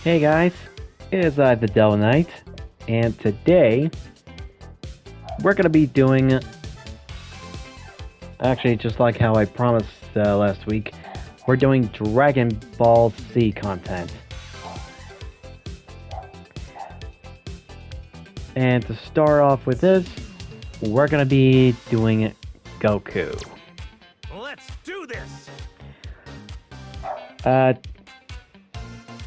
Hey guys, it is the Devil Knight, and today we're gonna be doing, actually just like how I promised last week, we're doing Dragon Ball Z content. And to start off with this, we're gonna be doing Goku. Let's do this! Uh,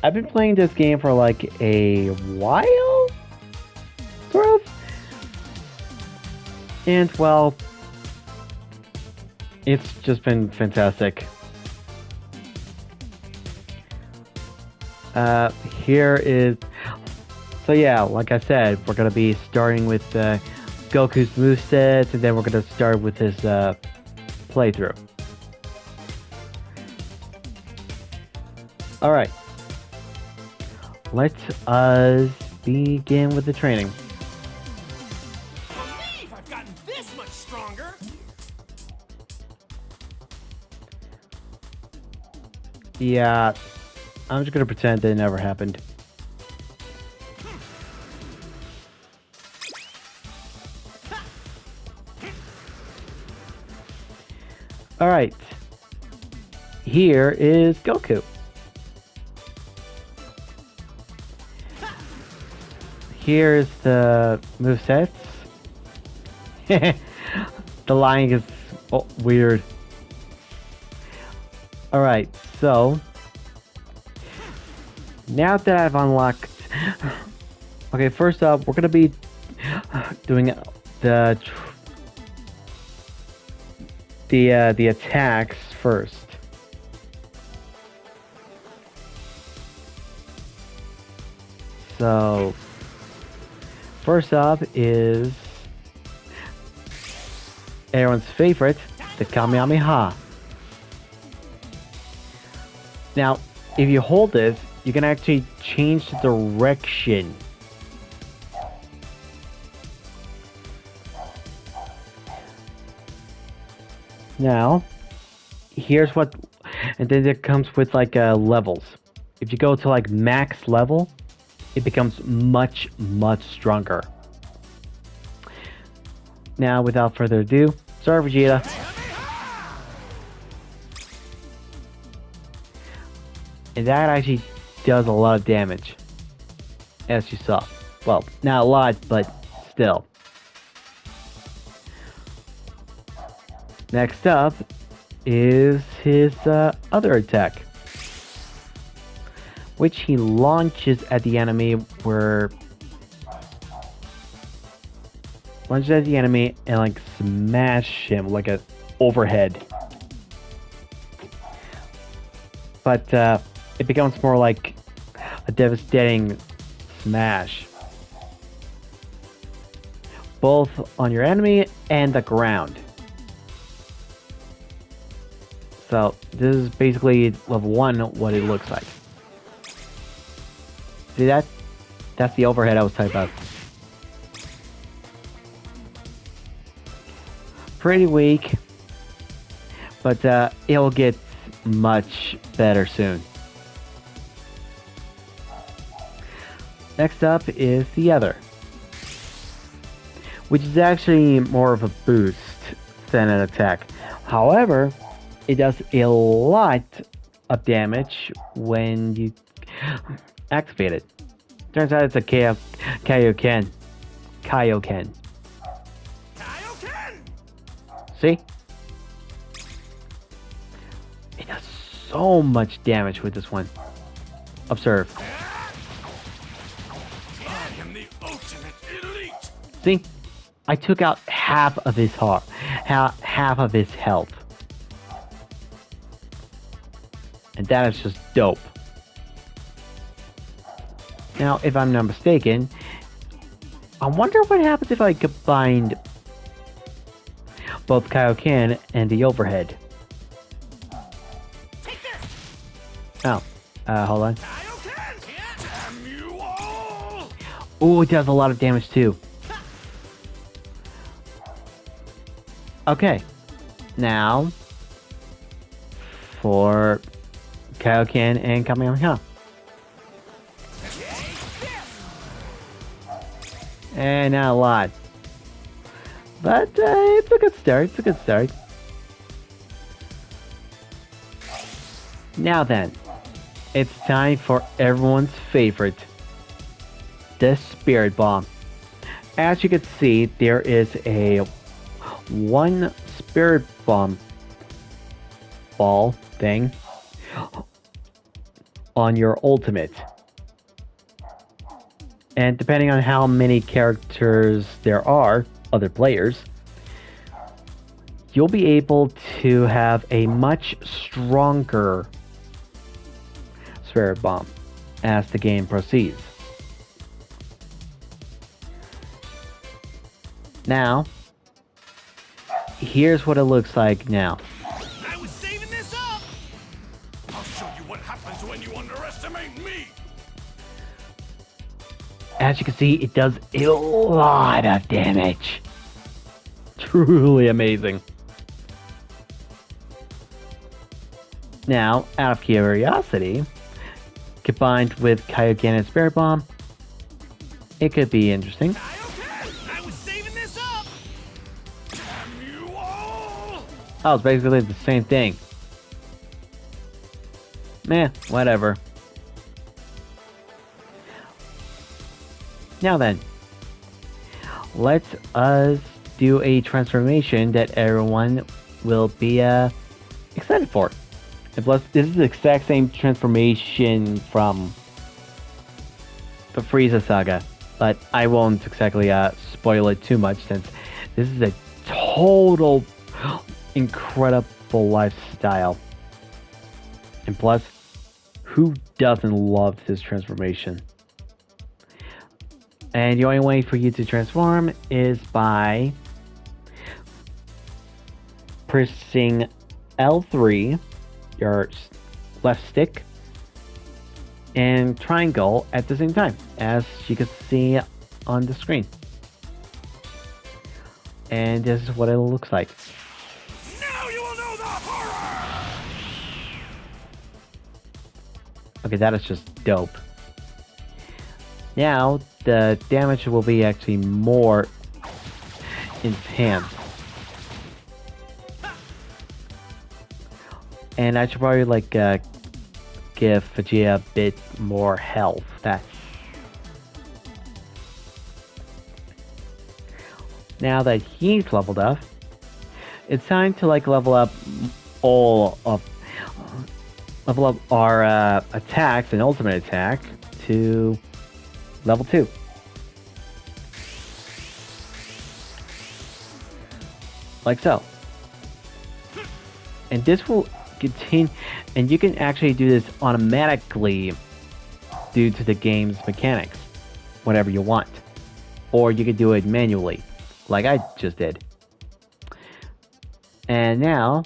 I've been playing this game for like a while, sort of. And well, it's just been fantastic. Here is... So yeah, like I said, we're gonna be starting with Goku's moveset, and then we're gonna start with his playthrough. Alright. Let us begin with the training. I've gotten this much stronger! Yeah, I'm just gonna pretend that it never happened. Alright. Here is Goku. Here's the movesets. The line is weird. Alright, so now that I've unlocked... Okay, first up, we're gonna be doing the attacks first. So first up is everyone's favorite, the Kamehameha. Now, if you hold this, you can actually change the direction. Now, here's what, and then it comes with like levels. If you go to like max level, it becomes much stronger. Now, without further ado, sorry Vegeta. And that actually does a lot of damage, as you saw. Well, not a lot, but still. Next up is his other attack, which he launches at the enemy and like smash him like an overhead. But it becomes more like a devastating smash, both on your enemy and the ground. So this is basically level 1 what it looks like. See that? That's the overhead I was talking about. Pretty weak, but it will get much better soon. Next up is the other, which is actually more of a boost than an attack. However, it does a lot of damage when you activate it. Turns out it's a Kaioken. Kaioken. See? It does so much damage with this one. Observe. I am the ultimate elite! See? I took out half of his heart, half of his health. And that is just dope. Now, if I'm not mistaken, I wonder what happens if I combined both Kaioken and the overhead. Oh, hold on. Oh, it does a lot of damage too. Okay, now for Kaioken and Kamehameha. And not a lot. But it's a good start. It's a good start. Now then, it's time for everyone's favorite, the Spirit Bomb. As you can see, there is a one Spirit Bomb ball thing on your ultimate. And depending on how many characters there are, other players, you'll be able to have a much stronger Spirit Bomb as the game proceeds. Now, here's what it looks like now. I was saving this up! I'll show you what happens when you underestimate me! As you can see, it does a lot of damage. Truly amazing. Now, out of curiosity, combined with Kaioken and Spirit Bomb, it could be interesting. I was saving this up! Damn you all! Oh, it's basically the same thing. Meh, whatever. Now then, let us do a transformation that everyone will be excited for. And plus, this is the exact same transformation from the Frieza saga, but I won't exactly spoil it too much since this is a total incredible lifestyle. And plus, who doesn't love this transformation? And the only way for you to transform is by pressing L3, your left stick, and triangle at the same time, as you can see on the screen. And this is what it looks like. Now you will know the horror! Okay, that is just dope. Now, the damage will be actually more intense. And I should probably give Vegeta a bit more health. Now that he's leveled up, it's time to level up our attacks and ultimate attack to level 2. Like so. And this will continue, and you can actually do this automatically due to the game's mechanics, whatever you want. Or you can do it manually, like I just did. And now,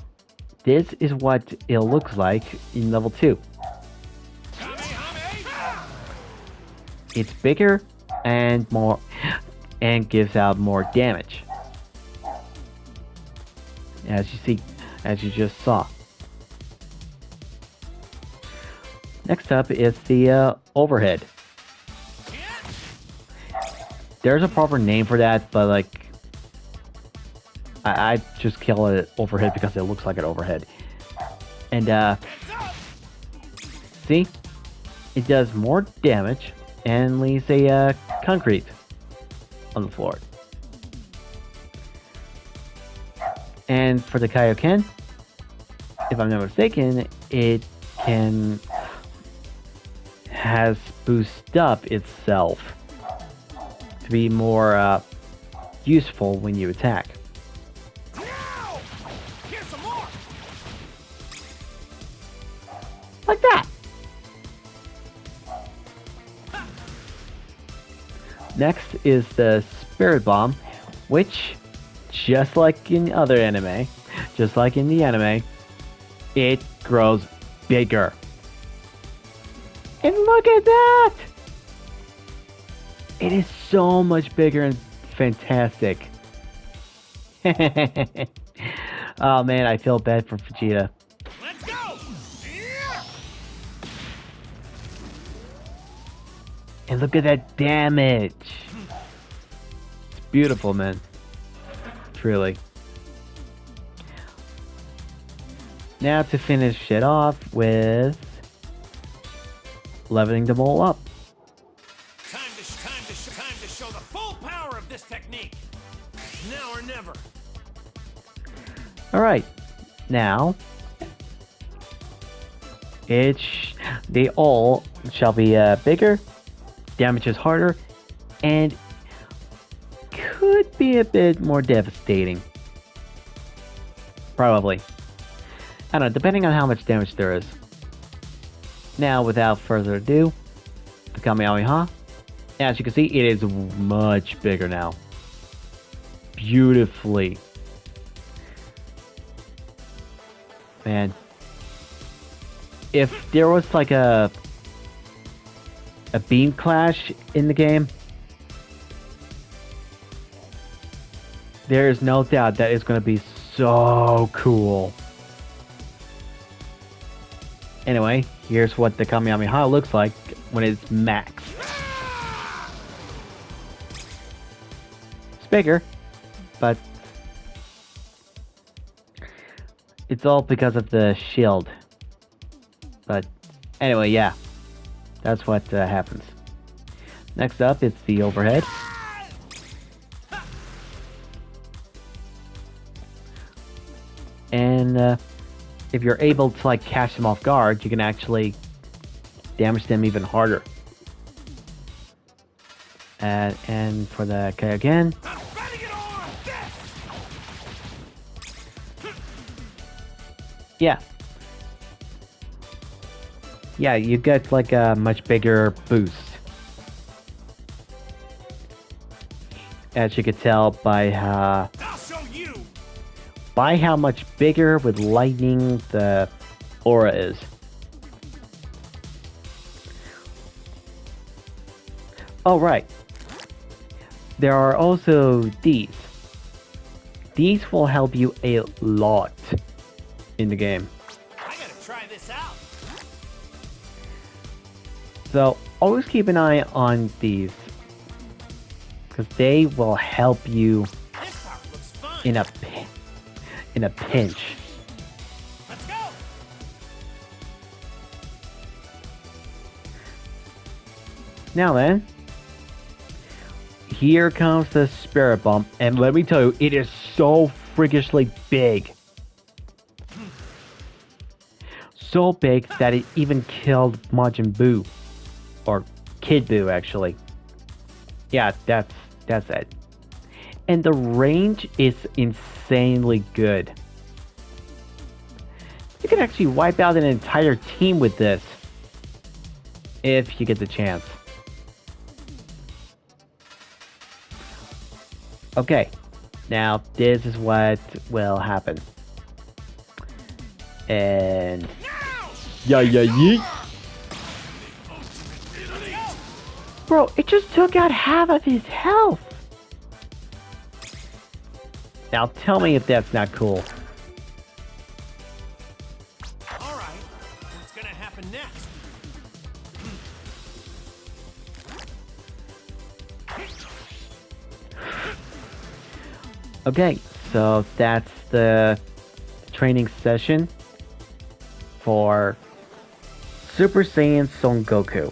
this is what it looks like in level 2. It's bigger and more, and gives out more damage. As you just saw. Next up is the overhead. There's a proper name for that, but I just call it overhead because it looks like an overhead. And see, it does more damage and leaves a concrete on the floor. And for the Kaioken, if I'm not mistaken, it has boosted up itself to be more useful when you attack. Here's some more. Like that. Next is the Spirit Bomb, which, just like in the anime, it grows bigger. And look at that! It is so much bigger and fantastic. Oh man, I feel bad for Vegeta. Let's go! And look at that damage. beautiful, man. Truly. Now to finish it off with leveling them all up. Time to show the full power of this technique. Now or never. Alright. Now they all shall be bigger, damages harder, and could be a bit more devastating. Probably. I don't know, depending on how much damage there is. Now, without further ado, the Kamehameha. As you can see, it is much bigger now. Beautifully. Man. If there was like a beam clash in the game, there is no doubt that it's going to be so cool. Anyway, here's what the Kamehameha looks like when it's max. It's bigger, but it's all because of the shield. But anyway, yeah, that's what happens. Next up, it's the overhead. And if you're able to like catch them off guard, you can actually damage them even harder. And for the K again. Yeah. Yeah, you get like a much bigger boost. As you can tell by how much bigger with lightning the aura is. Oh, right. There are also these. These will help you a lot in the game. I gotta try this out. So always keep an eye on these, because they will help you This part looks fun. in a pinch. Let's go. Now then, here comes the Spirit Bomb, and let me tell you, it is so freakishly big. So big that it even killed Majin Buu. Or Kid Buu, actually. Yeah, that's it. And the range is insanely good. You can actually wipe out an entire team with this. If you get the chance. Okay. Now, this is what will happen. And... Yeah. Bro, it just took out half of his health. Now tell me if that's not cool. Alright, what's gonna happen next? Okay, so that's the training session for Super Saiyan Son Goku.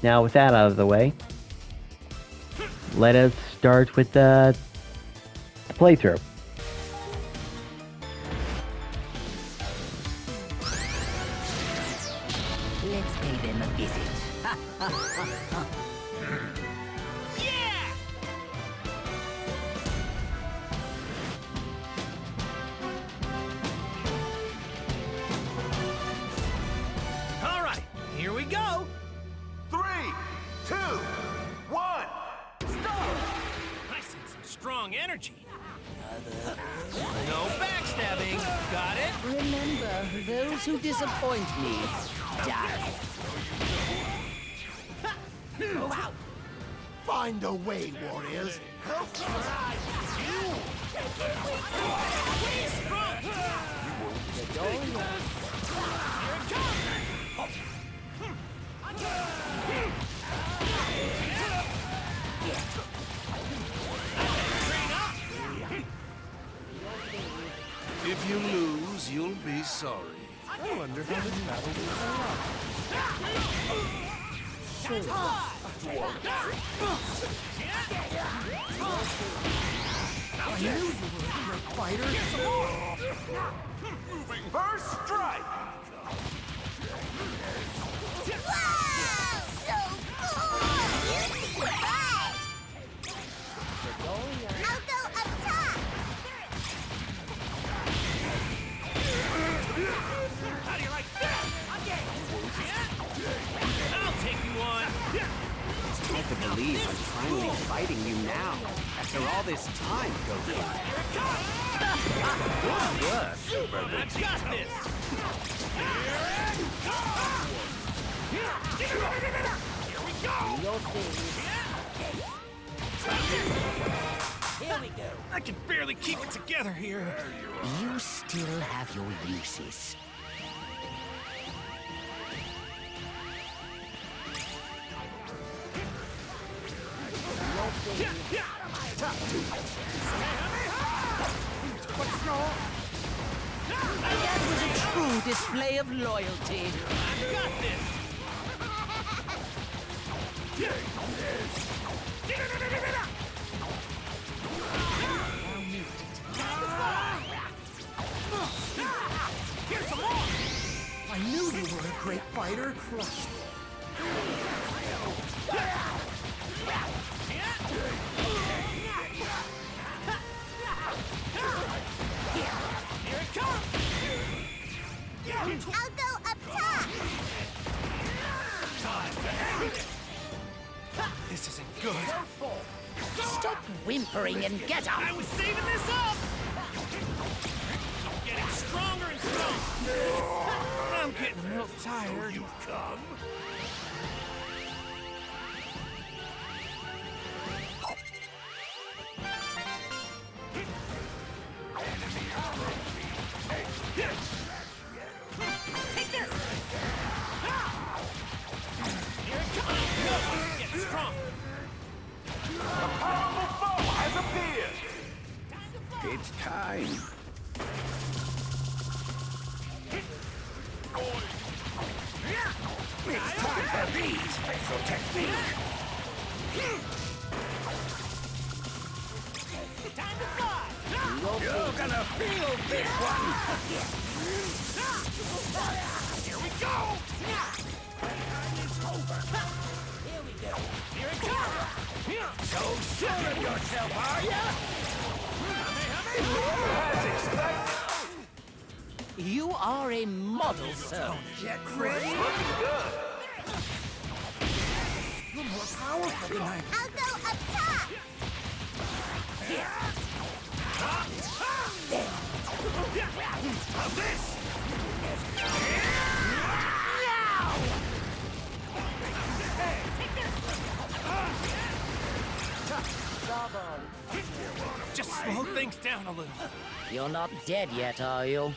Now with that out of the way, let us start with the playthrough. Let's pay them a visit. Yeah! Alright, here we go! 3, 2, 1, stop! I sense some strong energy. No backstabbing, got it? Remember, those who disappoint me die. Move out! Find a way, warriors. Help rise you! The door If you lose, you'll be sorry. I wonder how this battle will turn out. I knew you were a great fighter. Moving first strike. Wow! So cool! I'll go up top! How do you like that? I'll take you on. It's hard to believe I'm finally fighting you now. After all this time, Goku. I've got this. Here we go. Here we go. I can barely keep it together here. You still have your uses. That was a true display of loyalty. I've got this. Here's some more. I knew you were a great fighter. Here it comes. I'll go up top! This isn't good. Stop whimpering and get I up. was saving this up. Keep getting stronger and stronger. I'm getting a little tired. You come. Take this! Here it comes! Get strong! A powerful foe has appeared! It's time. It's time for these special technique. Time to fly! You're gonna feel this one. Here we go! Here we go. Here it comes! So sure of yourself, are ya? You are a model, sir. Get ready. You're more powerful than I. I'll go up top! How's this? Just slow things down a little. You're not dead yet, are you?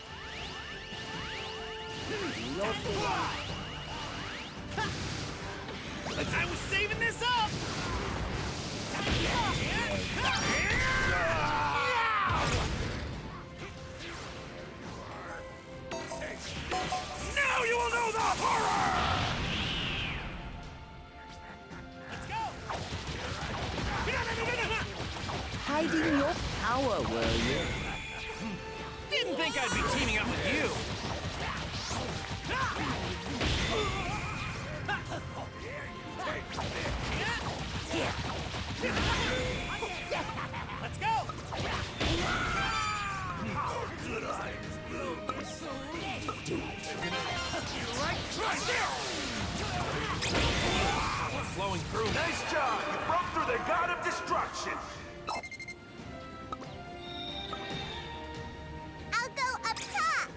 I was saving this up! Now you will know the horror! Let's go! Hiding your power, were you? Didn't think I'd be teaming up with you. Let's go! We're flowing through. Nice job! You broke through the god of destruction! I'll go up top!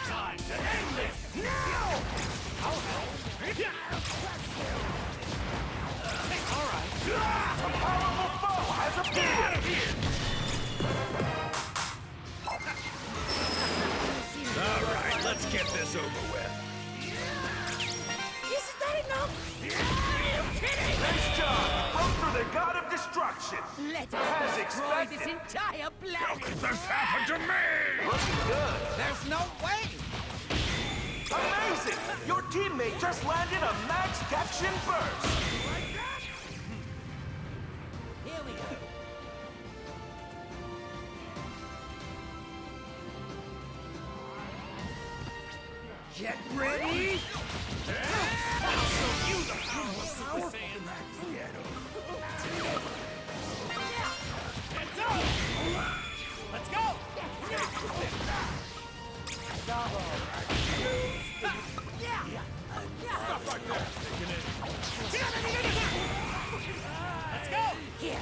Time to end this! Now! All right. A powerful foe has Get out appeared! of here! All right, let's get this over with. Isn't that enough? Nice job! You broke through the god of destruction! Let As us destroy expected. this entire planet! This happened to me! Looking good. There's no way! Amazing! Your teammate just landed a max Genshin burst! Here we go. Get ready! Let's go! Let's go! Here.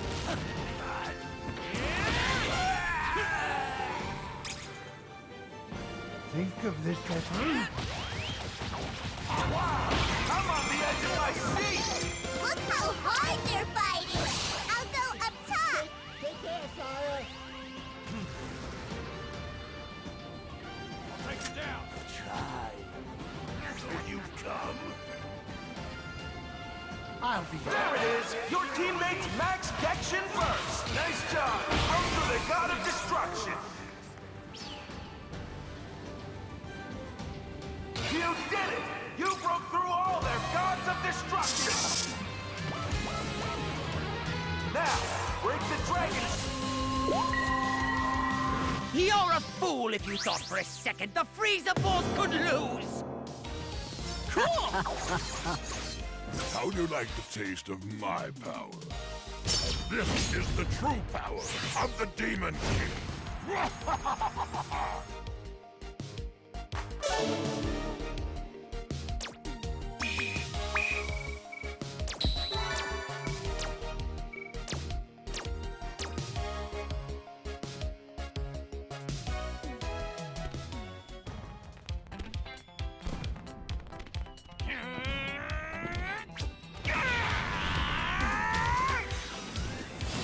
Think of this as I'm on the edge of my seat! Look how hard they're fighting! I'll go up top! Take care, Sire. I'll take you down. Will you come? I'll be There it is! Your teammate's max Genshin burst! Nice job! Broke through the god of destruction! You did it! You broke through all their gods of destruction! Now, break the dragon! You're a fool if you thought for a second the Freezer Balls could lose! Cool! How'd you like the taste of my power? This is the true power of the Demon King.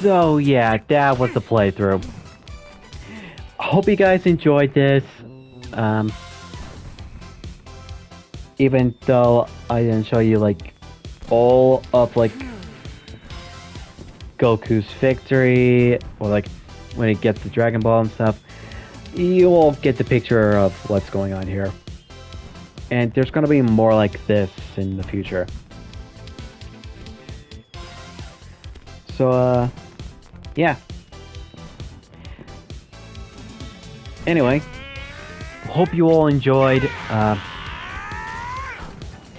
So yeah, that was the playthrough. Hope you guys enjoyed this. Even though I didn't show you like all of like Goku's victory or like when he gets the Dragon Ball and stuff, you will get the picture of what's going on here. And there's gonna be more like this in the future. So yeah. Anyway, hope you all enjoyed.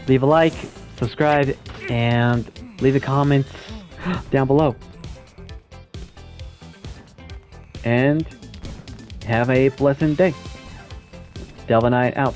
Leave a like, subscribe, and leave a comment down below. And have a pleasant day. Delvinite out.